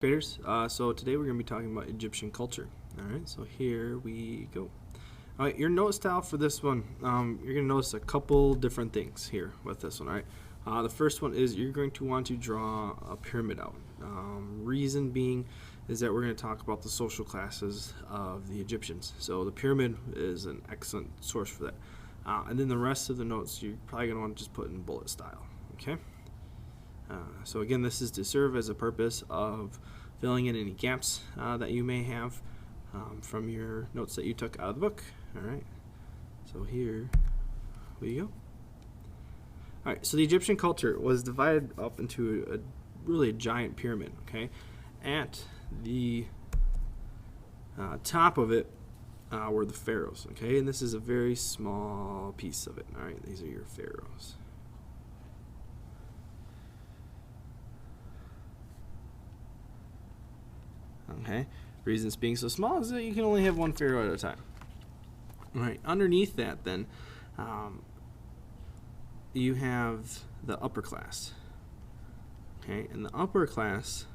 graders. So today we're going to be talking about Egyptian culture. All right, so here we go. All right, your note style for this one, you're going to notice a couple different things here with this one. All right, the first one is you're going to want to draw a pyramid out. Reason being is that we're going to talk about the social classes of the Egyptians. So the pyramid is an excellent source for that. And then the rest of the notes you're probably going to want to just put in bullet style. Okay. So again, this is to serve as a purpose of filling in any gaps that you may have from your notes that you took out of the book. All right, so here we go. All right, so the Egyptian culture was divided up into a really giant pyramid. Okay, at the top of it were the pharaohs. Okay, and this is a very small piece of it. All right, these are your pharaohs. Okay, reasons being so small is that you can only have one pharaoh at a time. All right, underneath that then, you have the upper class. Okay, and the upper class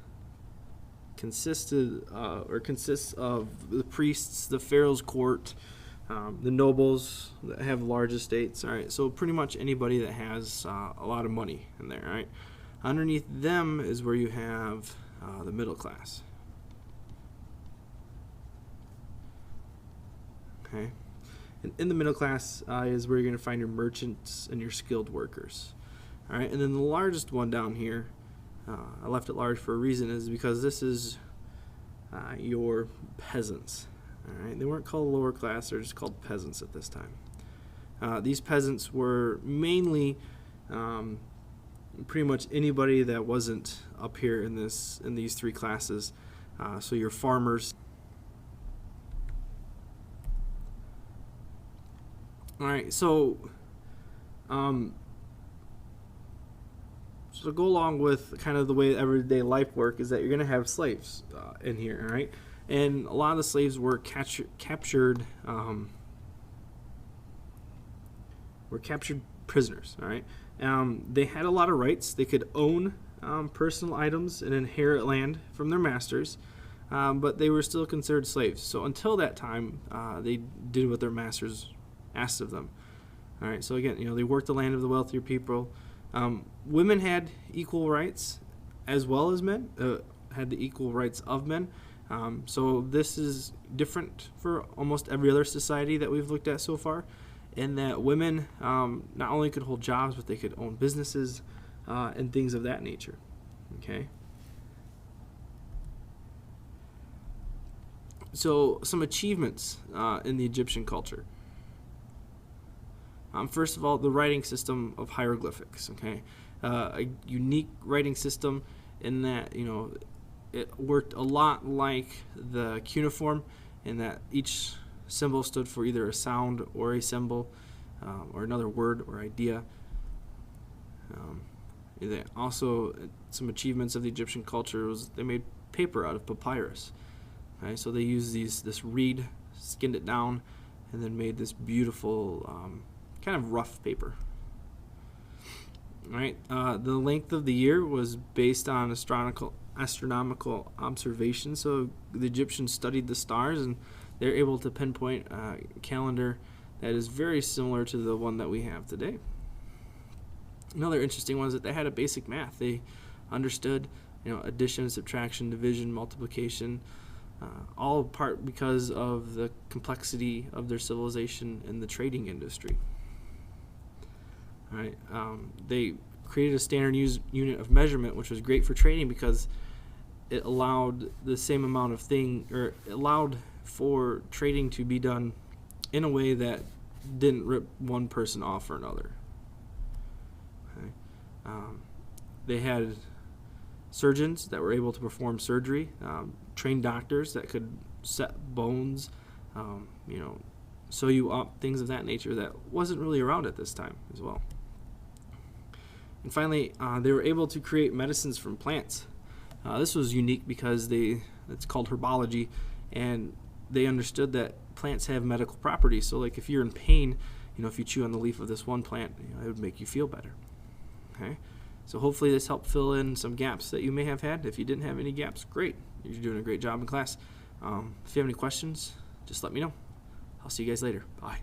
consists of the priests, the pharaoh's court, the nobles that have large estates. All right, so pretty much anybody that has a lot of money in there. All right, underneath them is where you have the middle class. Okay, and in the middle class is where you're going to find your merchants and your skilled workers. All right, and then the largest one down here, I left it large for a reason, is because this is your peasants. All right, they weren't called lower class; they're just called peasants at this time. These peasants were mainly pretty much anybody that wasn't up here in these three classes. So your farmers. All right, so to go along with kind of the way everyday life work is that you're going to have slaves in here, all right? And a lot of the slaves were captured prisoners, all right? They had a lot of rights. They could own personal items and inherit land from their masters, but they were still considered slaves. So until that time, they did what their masters asked of them. All right, so again, they worked the land of the wealthier people. Women had equal rights as well as men, had the equal rights of men. So this is different for almost every other society that we've looked at so far, in that women not only could hold jobs, but they could own businesses and things of that nature. Okay. So some achievements in the Egyptian culture. First of all, the writing system of hieroglyphics. Okay, a unique writing system in that it worked a lot like the cuneiform, in that each symbol stood for either a sound or a symbol, or another word or idea. Also, some achievements of the Egyptian culture was they made paper out of papyrus. Okay, so they used this reed, skinned it down, and then made this beautiful kind of rough paper. All right, the length of the year was based on astronomical observations. So the Egyptians studied the stars, and they're able to pinpoint a calendar that is very similar to the one that we have today. Another interesting one is that they had a basic math. They understood, addition, subtraction, division, multiplication, all part because of the complexity of their civilization and the trading industry. All right, they created a standard unit of measurement, which was great for trading because it allowed the same amount of it allowed for trading to be done in a way that didn't rip one person off for another. Okay. They had surgeons that were able to perform surgery, trained doctors that could set bones, sew you up, things of that nature that wasn't really around at this time as well. And finally, they were able to create medicines from plants. This was unique because it's called herbology, and they understood that plants have medical properties. So like if you're in pain, if you chew on the leaf of this one plant, it would make you feel better. Okay, So hopefully this helped fill in some gaps that you may have had. If you didn't have any gaps, great. You're doing a great job in class. If you have any questions, just let me know. I'll see you guys later. Bye.